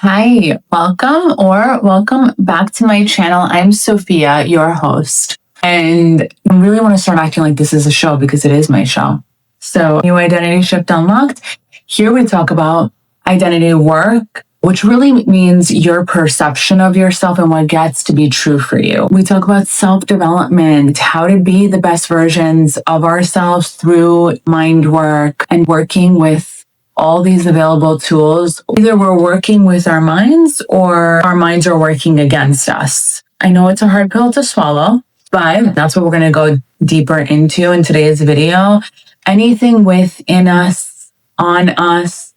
Hi, welcome back to my channel. I'm Sophia, your host, and I really want to start acting like this is a show because it is my show. So, New Identity Shift Unlocked. Here we talk about identity work, which really means your perception of yourself and what gets to be true for you. We talk about self-development, how to be the best versions of ourselves through mind work and working with all these available tools. Either we're working with our minds or our minds are working against us. I know it's a hard pill to swallow, but that's what we're going to go deeper into in today's video. Anything within us, on us,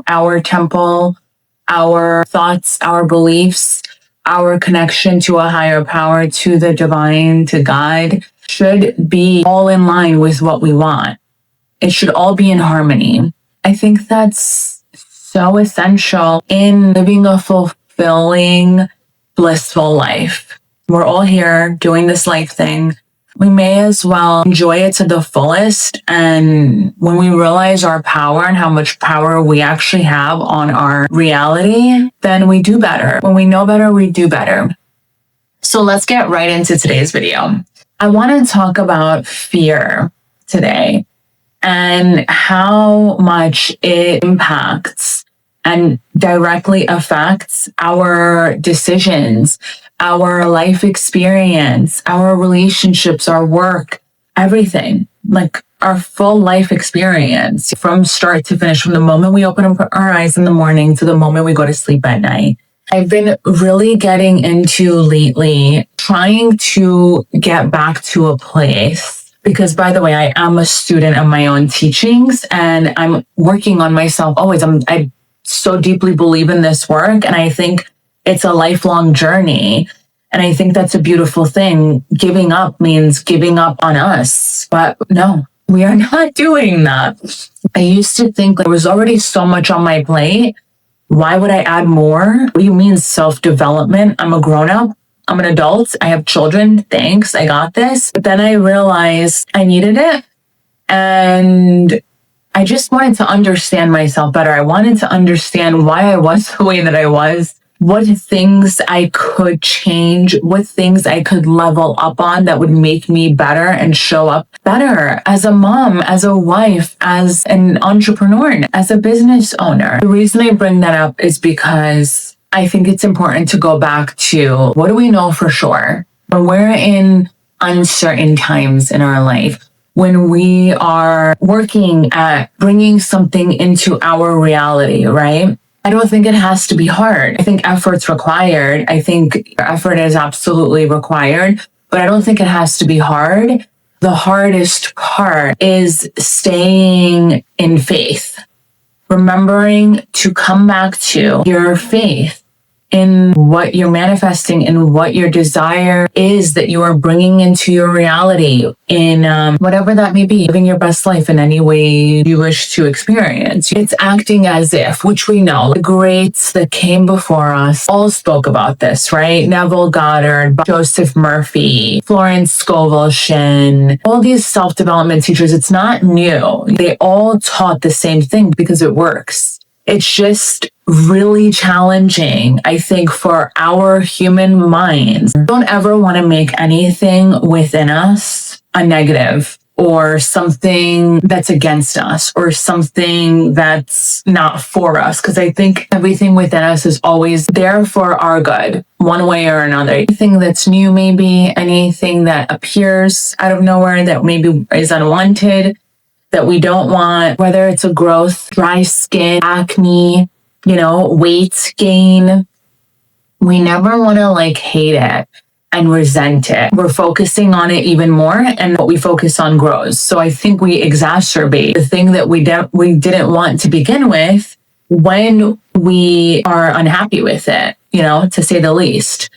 our temple, our thoughts, our beliefs, our connection to a higher power, to the divine, to God, should be all in line with what we want. It should all be in harmony. I think that's so essential in living a fulfilling, blissful life. We're all here doing this life thing. We may as well enjoy it to the fullest. And when we realize our power and how much power we actually have on our reality, then we do better. When we know better, we do better. So let's get right into today's video. I want to talk about fear today and how much it impacts and directly affects our decisions, our life experience, our relationships, our work, everything, like our full life experience from start to finish, from the moment we open up our eyes in the morning to the moment we go to sleep at night. I've been really getting into lately trying to get back to a place. Because, by the way, I am a student of my own teachings and I'm working on myself always. I so deeply believe in this work, and I think it's a lifelong journey. And I think that's a beautiful thing. Giving up means giving up on us. But no, we are not doing that. I used to think there was already so much on my plate. Why would I add more? What do you mean self-development? I'm a grown-up. I'm an adult. I have children. Thanks. I got this. But then I realized I needed it. And I just wanted to understand myself better. I wanted to understand why I was the way that I was, what things I could change, what things I could level up on that would make me better and show up better as a mom, as a wife, as an entrepreneur, as a business owner. The reason I bring that up is because I think it's important to go back to what do we know for sure? When we're in uncertain times in our life, when we are working at bringing something into our reality, right? I don't think it has to be hard. I think effort's required. I think effort is absolutely required, but I don't think it has to be hard. The hardest part is staying in faith. Remembering to come back to your faith in what you're manifesting and what your desire is that you are bringing into your reality in whatever that may be, living your best life in any way you wish to experience. It's acting as if, which we know, the greats that came before us all spoke about this, right? Neville Goddard, Joseph Murphy, Florence Scovel Shinn, all these self-development teachers. It's not new. They all taught the same thing because it works. It's just really challenging, I think, for our human minds. Don't ever want to make anything within us a negative or something that's against us or something that's not for us. Because I think everything within us is always there for our good, one way or another. Anything that's new, maybe anything that appears out of nowhere that maybe is unwanted, that we don't want, whether it's a growth, dry skin, acne, weight gain. We never want to hate it and resent it. We're focusing on it even more, and what we focus on grows. So I think we exacerbate the thing that we didn't want to begin with when we are unhappy with it, to say the least.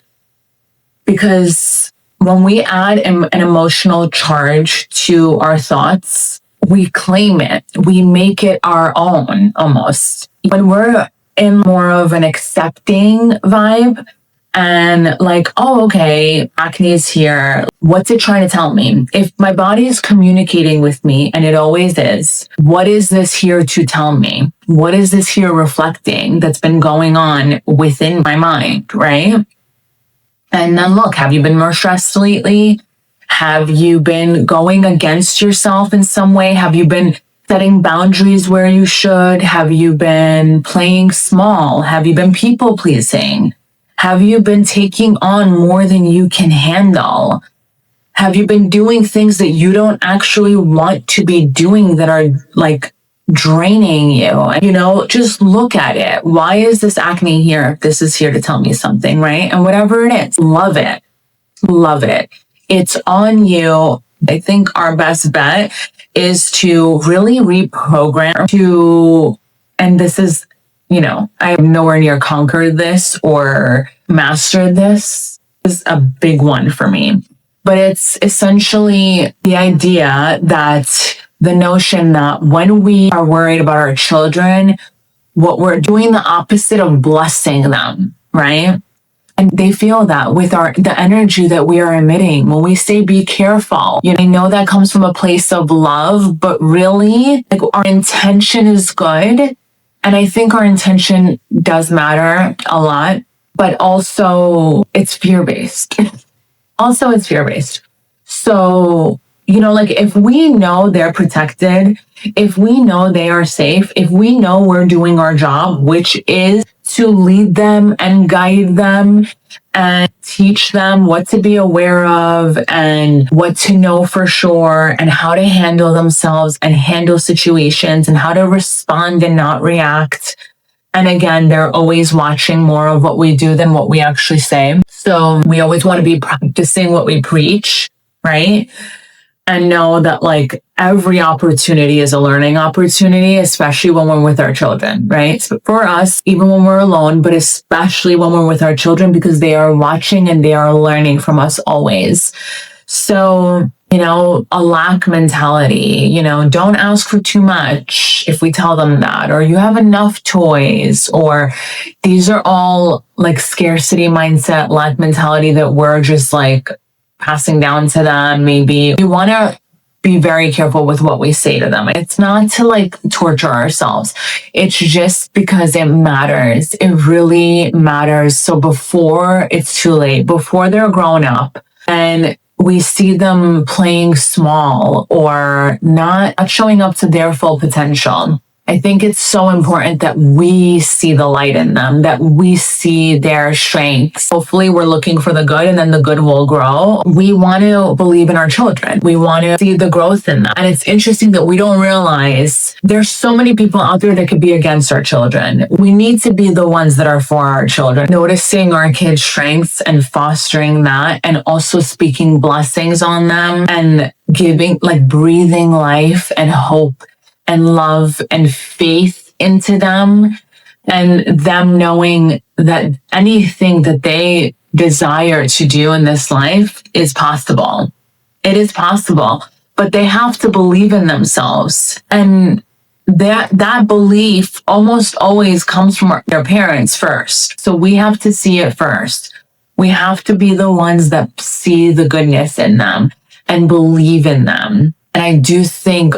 Because when we add an emotional charge to our thoughts, we claim it. We make it our own almost. When we're in more of an accepting vibe, and like, oh, okay, acne is here. What's it trying to tell me? If my body is communicating with me, and it always is, what is this here to tell me? What is this here reflecting that's been going on within my mind, right? And then look, have you been more stressed lately? Have you been going against yourself in some way? Have you been setting boundaries where you should? Have you been playing small? Have you been people pleasing? Have you been taking on more than you can handle? Have you been doing things that you don't actually want to be doing that are like draining you? You know, just look at it. Why is this acne here? This is here to tell me something, right? And whatever it is, love it. Love it. It's on you. I think our best bet is to really reprogram and this is, you know, I have nowhere near conquered this or mastered this. This is a big one for me. But it's essentially the idea that the notion that when we are worried about our children, what we're doing the opposite of blessing them, right? And they feel that with the energy that we are emitting when we say be careful. You know, I know that comes from a place of love, but really, like, our intention is good. And I think our intention does matter a lot, but also it's fear-based. It's fear-based. So, you know, like if we know they're protected, if we know they are safe, if we know we're doing our job, which is to lead them and guide them and teach them what to be aware of and what to know for sure and how to handle themselves and handle situations and how to respond and not react. And again, they're always watching more of what we do than what we actually say. So we always want to be practicing what we preach, right? And know that like every opportunity is a learning opportunity, especially when we're with our children, right? So for us, even when we're alone, but especially when we're with our children, because they are watching and they are learning from us always. So, you know, a lack mentality, you know, don't ask for too much if we tell them that, or you have enough toys, or these are all like scarcity mindset, lack mentality that we're just like passing down to them. Maybe we want to be very careful with what we say to them. It's not to like torture ourselves. It's just because it matters. It really matters. So before it's too late, before they're grown up and we see them playing small or not showing up to their full potential, I think it's so important that we see the light in them, that we see their strengths. Hopefully we're looking for the good and then the good will grow. We want to believe in our children. We want to see the growth in them. And it's interesting that we don't realize there's so many people out there that could be against our children. We need to be the ones that are for our children, noticing our kids' strengths and fostering that, and also speaking blessings on them and giving, like, breathing life and hope and love and faith into them, and them knowing that anything that they desire to do in this life is possible. It is possible, but they have to believe in themselves. And that belief almost always comes from their parents first. So we have to see it first. We have to be the ones that see the goodness in them and believe in them. And I do think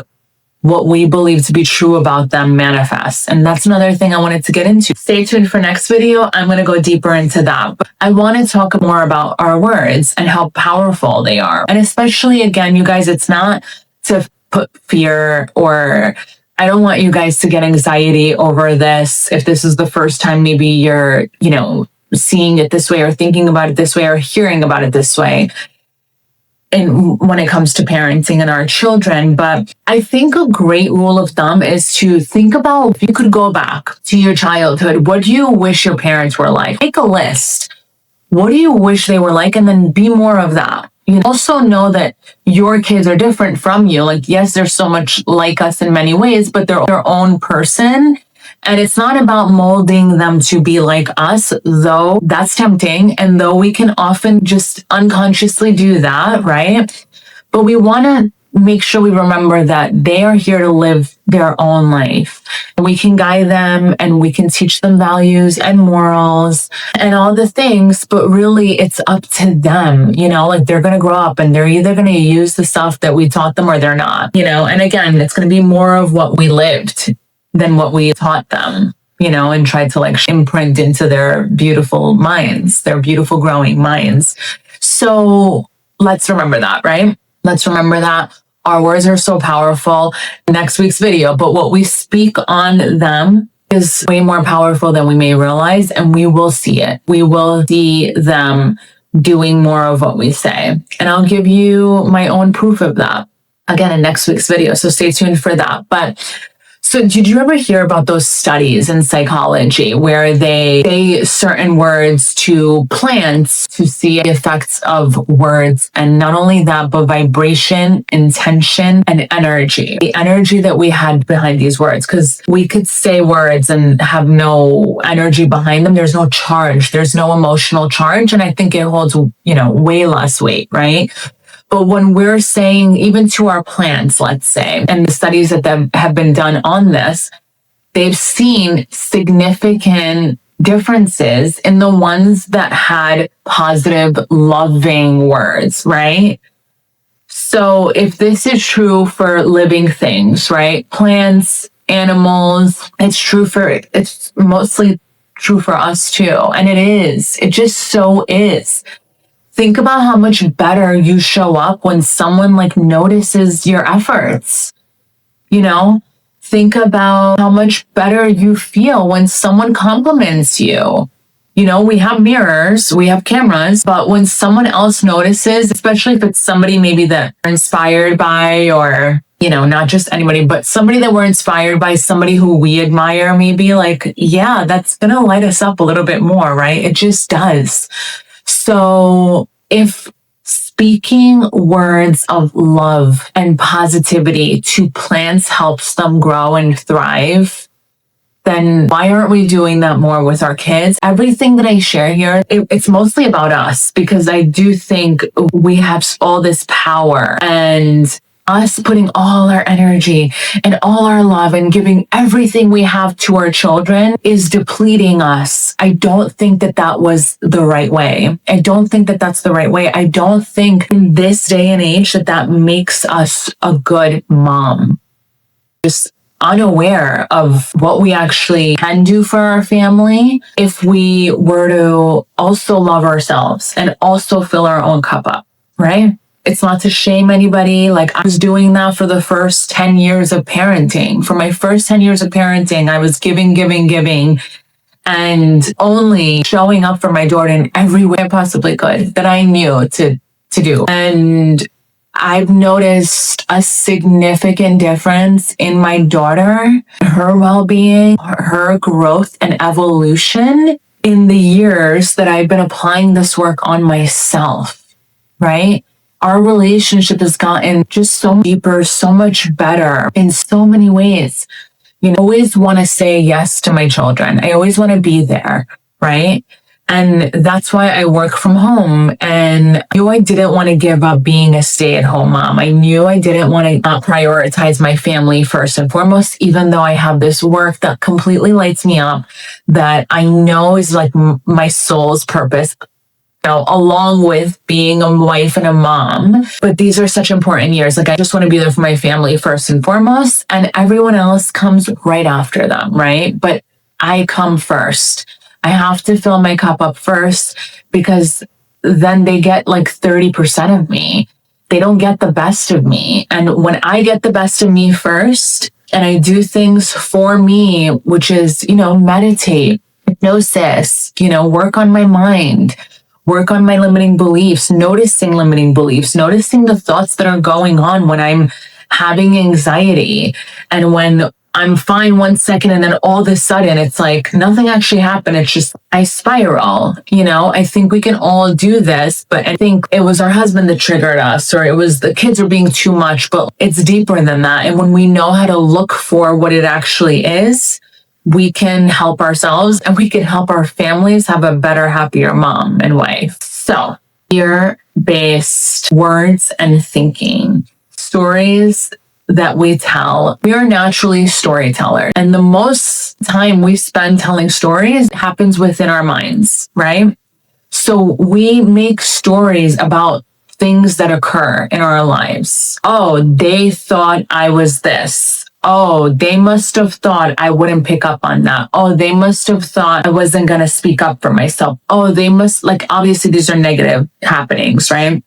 what we believe to be true about them manifests. And that's another thing I wanted to get into. Stay tuned for next video. I'm going to go deeper into that. But I want to talk more about our words and how powerful they are. And especially, again, you guys, it's not to put fear, or I don't want you guys to get anxiety over this. If this is the first time maybe you're, you know, seeing it this way or thinking about it this way or hearing about it this way. And when it comes to parenting and our children. But I think a great rule of thumb is to think about, if you could go back to your childhood, what do you wish your parents were like? Make a list. What do you wish they were like? And then be more of that. You also know that your kids are different from you. Like, yes, they're so much like us in many ways, but they're their own person. And it's not about molding them to be like us, though that's tempting. And though we can often just unconsciously do that, right? But we want to make sure we remember that they are here to live their own life. We can guide them and we can teach them values and morals and all the things, but really it's up to them, like they're going to grow up and they're either going to use the stuff that we taught them or they're not, and again, it's going to be more of what we lived than what we taught them, and tried to like imprint into their beautiful minds, their beautiful growing minds. So let's remember that, right? Let's remember that our words are so powerful. Next week's video, but what we speak on them is way more powerful than we may realize, and we will see it. We will see them doing more of what we say. And I'll give you my own proof of that again in next week's video. So stay tuned for that. But so did you ever hear about those studies in psychology where they say certain words to plants to see the effects of words? And not only that, but vibration, intention, and energy. The energy that we had behind these words, because we could say words and have no energy behind them. There's no charge. There's no emotional charge. And I think it holds, way less weight, right? But when we're saying, even to our plants, let's say, and the studies that have been done on this, they've seen significant differences in the ones that had positive, loving words, right? So if this is true for living things, right? Plants, animals, it's mostly true for us too. And it is. It just so is. Think about how much better you show up when someone like notices your efforts. Think about how much better you feel when someone compliments you. We have mirrors, we have cameras, but when someone else notices, especially if it's somebody maybe that we're inspired by, or, not just anybody, but somebody that we're inspired by, somebody who we admire, maybe like, yeah, that's going to light us up a little bit more, right? It just does. So if speaking words of love and positivity to plants helps them grow and thrive, then why aren't we doing that more with our kids? Everything that I share here, it's mostly about us, because I do think we have all this power, and us putting all our energy and all our love and giving everything we have to our children is depleting us. I don't think that was the right way. I don't think that that's the right way. I don't think in this day and age that makes us a good mom. Just unaware of what we actually can do for our family if we were to also love ourselves and also fill our own cup up, right? It's not to shame anybody. Like, I was doing that for the first 10 years of parenting. For my first 10 years of parenting, I was giving, and only showing up for my daughter in every way I possibly could that I knew to do. And I've noticed a significant difference in my daughter, her well-being, her growth and evolution in the years that I've been applying this work on myself, right? Our relationship has gotten just so deeper, so much better in so many ways. I always want to say yes to my children. I always want to be there, right? And that's why I work from home. And I knew I didn't want to give up being a stay-at-home mom. I knew I didn't want to not prioritize my family first and foremost, even though I have this work that completely lights me up, that I know is like my soul's purpose, along with being a wife and a mom. But these are such important years. Like, I just want to be there for my family first and foremost, and everyone else comes right after them, right? But I come first. I have to fill my cup up first, because then they get like 30% of me. They don't get the best of me. And when I get the best of me first, and I do things for me, which is, meditate, hypnosis, work on my mind, work on my limiting beliefs, noticing the thoughts that are going on when I'm having anxiety, and when I'm fine 1 second and then all of a sudden it's like nothing actually happened. It's just I spiral. I think we can all do this, but I think it was our husband that triggered us, or it was the kids are being too much, but it's deeper than that. And when we know how to look for what it actually is, we can help ourselves and we can help our families have a better, happier mom and wife. So fear-based words and thinking. stories that we tell, we are naturally storytellers. And the most time we spend telling stories happens within our minds, right? So we make stories about things that occur in our lives. Oh, they thought I was this. Oh, they must have thought I wouldn't pick up on that. Oh, they must have thought I wasn't going to speak up for myself. Oh, they must, like, obviously these are negative happenings, right?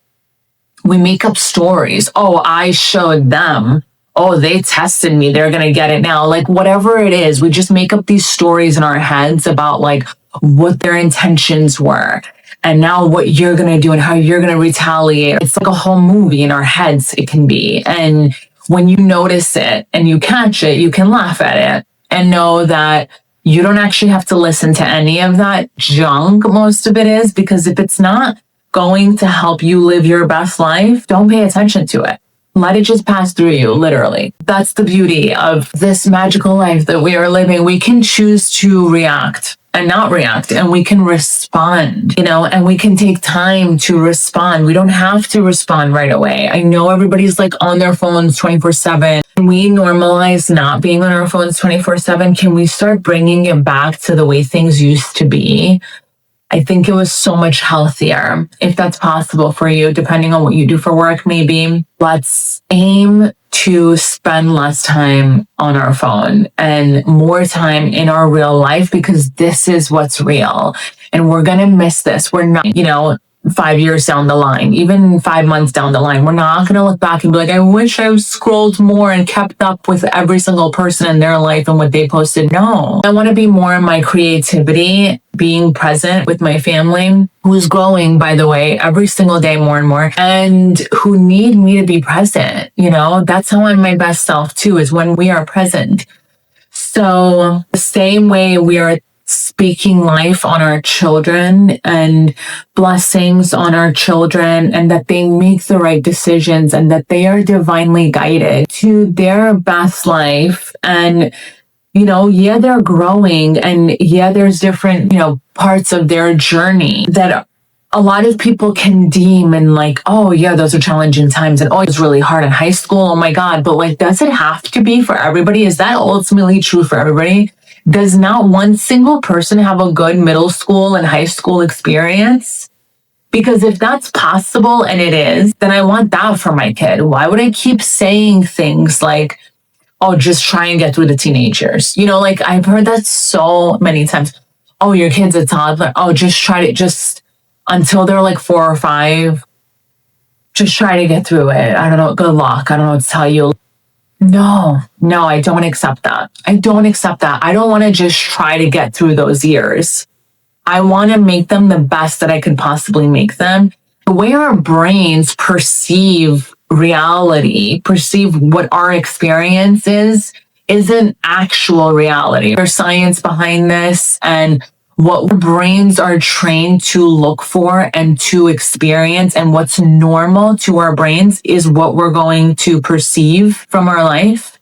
We make up stories. Oh, I showed them. Oh, they tested me. They're going to get it now. Like, whatever it is, we just make up these stories in our heads about like what their intentions were. And now what you're going to do and how you're going to retaliate. It's like a whole movie in our heads, it can be. And when you notice it and you catch it, you can laugh at it and know that you don't actually have to listen to any of that junk. Most of it is, because if it's not going to help you live your best life, don't pay attention to it. Let it just pass through you, literally. That's the beauty of this magical life that we are living. We can choose to react and not react, and we can respond, and we can take time to respond. We don't have to respond right away. I know everybody's like on their phones 24/7. Can we normalize not being on our phones 24/7? Can we start bringing it back to the way things used to be? I think it was so much healthier. If that's possible for you, depending on what you do for work, maybe let's aim to spend less time on our phone and more time in our real life, because this is what's real. And we're going to miss this. We're not, 5 years down the line, even 5 months down the line, we're not going to look back and be like, I wish I scrolled more and kept up with every single person in their life and what they posted. No, I want to be more in my creativity, being present with my family, who's growing, by the way, every single day more and more, and who need me to be present. That's how I'm my best self too, is when we are present. So the same way we are speaking life on our children and blessings on our children, and that they make the right decisions and that they are divinely guided to their best life. And, they're growing, and there's different, parts of their journey that a lot of people can deem and like, oh yeah, those are challenging times, and oh, it's really hard in high school. Oh my God. But like, does it have to be for everybody? Is that ultimately true for everybody? Does not one single person have a good middle school and high school experience? Because if that's possible, and it is, then I want that for my kid. Why would I keep saying things like, oh, just try and get through the teenage years? Like I've heard that so many times. Oh, your kid's a toddler. Oh, just try to, just until they're like 4 or 5, just try to get through it. I don't know. Good luck. I don't know what to tell you. No, I don't accept that. I don't accept that. I don't want to just try to get through those years. I want to make them the best that I could possibly make them. The way our brains perceive reality, perceive what our experience is, isn't actual reality. There's science behind this, and what our brains are trained to look for and to experience, and what's normal to our brains is what we're going to perceive from our life.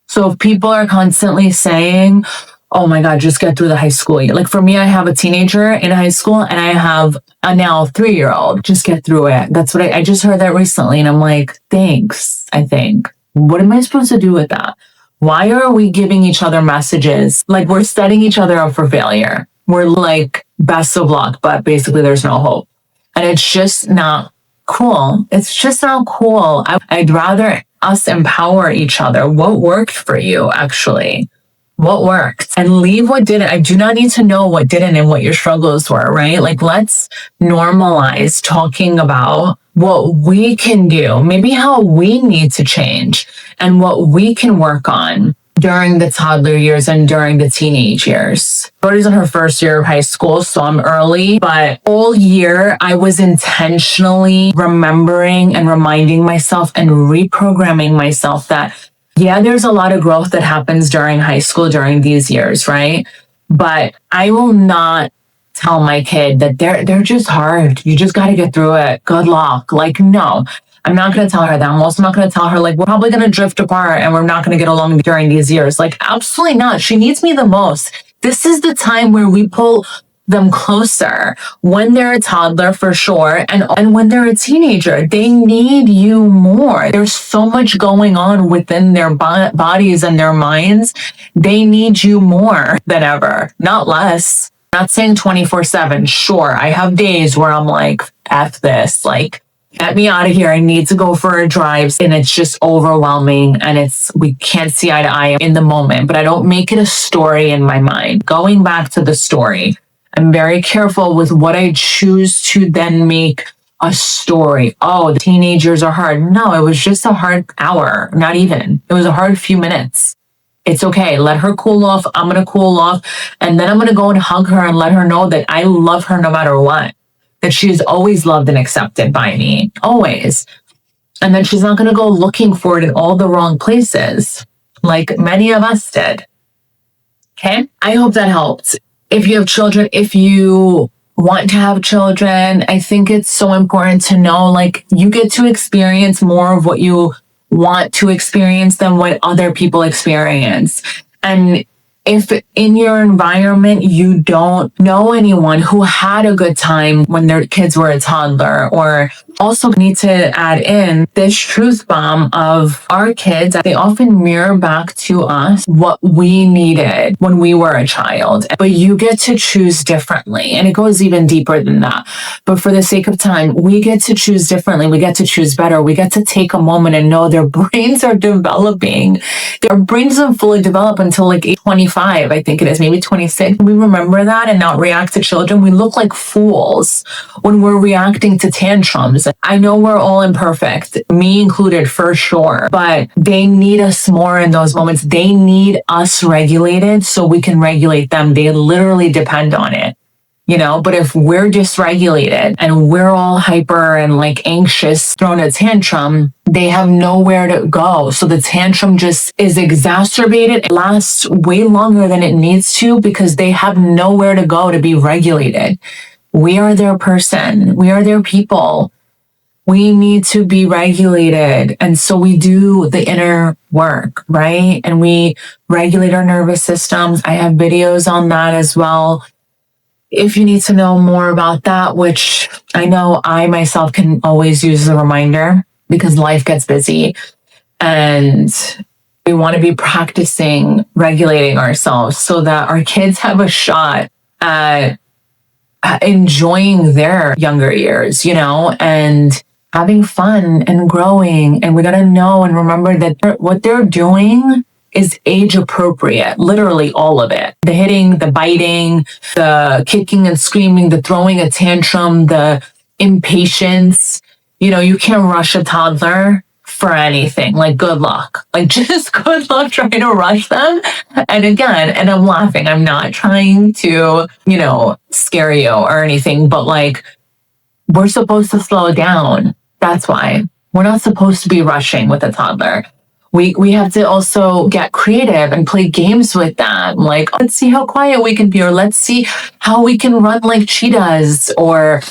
So if people are constantly saying, oh my God, just get through the high school year. Like for me, I have a teenager in high school and I have a now 3-year-old. Just get through it. That's what I just heard that recently. And I'm like, thanks, I think. What am I supposed to do with that? Why are we giving each other messages? Like we're setting each other up for failure. We're like, best of luck, but basically there's no hope. And it's just not cool. It's just not cool. I'd rather us empower each other. What worked for you, actually? What worked? And leave what didn't. I do not need to know what didn't and what your struggles were, right? Like, let's normalize talking about what we can do, maybe how we need to change, and what we can work on during the toddler years and during the teenage years. Brody's in her first year of high school, so I'm early, but all year I was intentionally remembering and reminding myself and reprogramming myself that, yeah, there's a lot of growth that happens during high school, during these years, right? But I will not tell my kid that they're just hard. You just got to get through it. Good luck. Like, no. I'm not going to tell her that. I'm also not going to tell her, like, we're probably going to drift apart and we're not going to get along during these years. Like, absolutely not. She needs me the most. This is the time where we pull them closer when they're a toddler for sure. And when they're a teenager, they need you more. There's so much going on within their bodies and their minds. They need you more than ever, not less. Not saying 24/7. Sure, I have days where I'm like, F this, like, get me out of here. I need to go for a drive. And it's just overwhelming. And we can't see eye to eye in the moment, but I don't make it a story in my mind. Going back to the story, I'm very careful with what I choose to then make a story. Oh, the teenagers are hard. No, it was just a hard hour. Not even. It was a hard few minutes. It's okay. Let her cool off. I'm going to cool off. And then I'm going to go and hug her and let her know that I love her no matter what. That she is always loved and accepted by me. Always. And then she's not going to go looking for it in all the wrong places, like many of us did. Okay? I hope that helped. If you have children, if you want to have children, I think it's so important to know, like, you get to experience more of what you want to experience than what other people experience. And if in your environment you don't know anyone who had a good time when their kids were a toddler, or also need to add in this truth bomb of our kids, they often mirror back to us what we needed when we were a child. But you get to choose differently. And it goes even deeper than that. But for the sake of time, we get to choose differently. We get to choose better. We get to take a moment and know their brains are developing. Their brains don't fully develop until like 25, I think it is, maybe 26. We remember that and not react to children. We look like fools when we're reacting to tantrums. I know we're all imperfect, me included for sure, but they need us more in those moments. They need us regulated so we can regulate them. They literally depend on it, you know, but if we're dysregulated and we're all hyper and like anxious, throwing a tantrum, they have nowhere to go. So the tantrum just is exacerbated. It lasts way longer than it needs to because they have nowhere to go to be regulated. We are their person. We are their people. We need to be regulated. And so we do the inner work, right? And we regulate our nervous systems. I have videos on that as well. If you need to know more about that, which I know I myself can always use as a reminder because life gets busy and we want to be practicing regulating ourselves so that our kids have a shot at enjoying their younger years, you know, and having fun and growing. And we got to know and remember that what they're doing is age appropriate, literally all of it. The hitting, the biting, the kicking and screaming, the throwing a tantrum, the impatience. You know, you can't rush a toddler for anything. Like, good luck. Like, just good luck trying to rush them. And again, and I'm laughing, I'm not trying to, you know, scare you or anything, but like, we're supposed to slow down. That's why. We're not supposed to be rushing with a toddler. We have to also get creative and play games with them. Like, let's see how quiet we can be, or let's see how we can run like cheetahs, or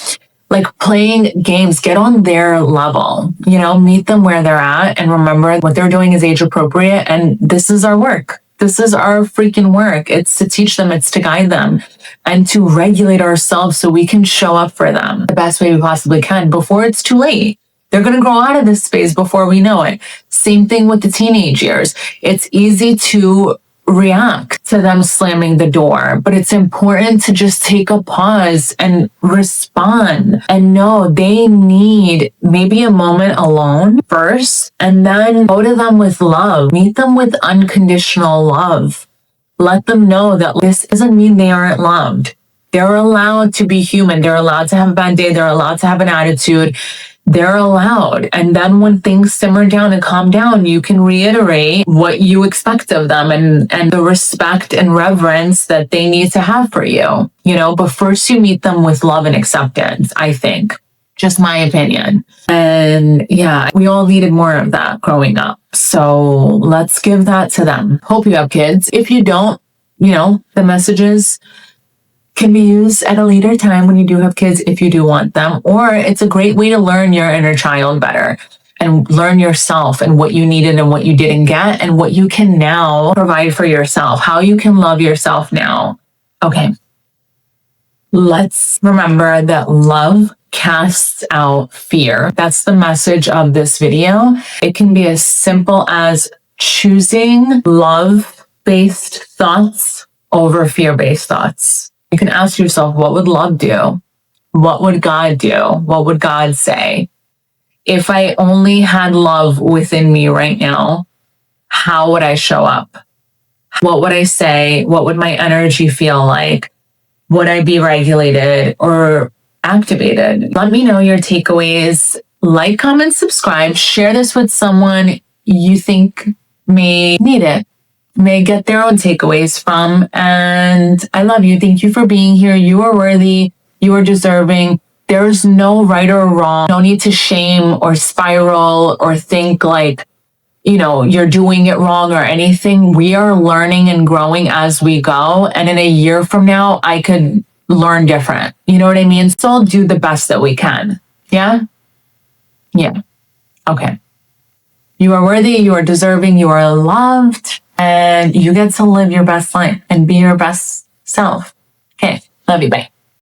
like playing games. Get on their level, you know, meet them where they're at and remember what they're doing is age appropriate. And this is our work. This is our freaking work. It's to teach them, it's to guide them and to regulate ourselves so we can show up for them the best way we possibly can before it's too late. They're going to grow out of this space before we know it. Same thing with the teenage years. It's easy to react to them slamming the door, but it's important to just take a pause and respond and know they need maybe a moment alone first, and then go to them with love. Meet them with unconditional love. Let them know that this doesn't mean they aren't loved. They're allowed to be human. They're allowed to have a bad day. They're allowed to have an attitude. They're allowed. And then when things simmer down and calm down, you can reiterate what you expect of them and the respect and reverence that they need to have for you, you know, but first you meet them with love and acceptance, I think. Just my opinion. And yeah, we all needed more of that growing up. So let's give that to them. Hope you have kids. If you don't, you know, the messages can be used at a later time when you do have kids, if you do want them, or it's a great way to learn your inner child better and learn yourself and what you needed and what you didn't get and what you can now provide for yourself, how you can love yourself now. Okay. Let's remember that love casts out fear. That's the message of this video. It can be as simple as choosing love-based thoughts over fear-based thoughts. You can ask yourself, what would love do? What would God do? What would God say? If I only had love within me right now, how would I show up? What would I say? What would my energy feel like? Would I be regulated or activated? Let me know your takeaways. Like, comment, subscribe. Share this with someone you think may need it, may get their own takeaways from. And I love you. Thank you for being here. You are worthy. You are deserving. There's no right or wrong. No need to shame or spiral or think like, you're doing it wrong or anything. We are learning and growing as we go. And in a year from now, I could learn different. You know what I mean? So do the best that we can. Yeah? Yeah. Okay. You are worthy. You are deserving. You are loved. And you get to live your best life and be your best self. Okay. Love you. Bye.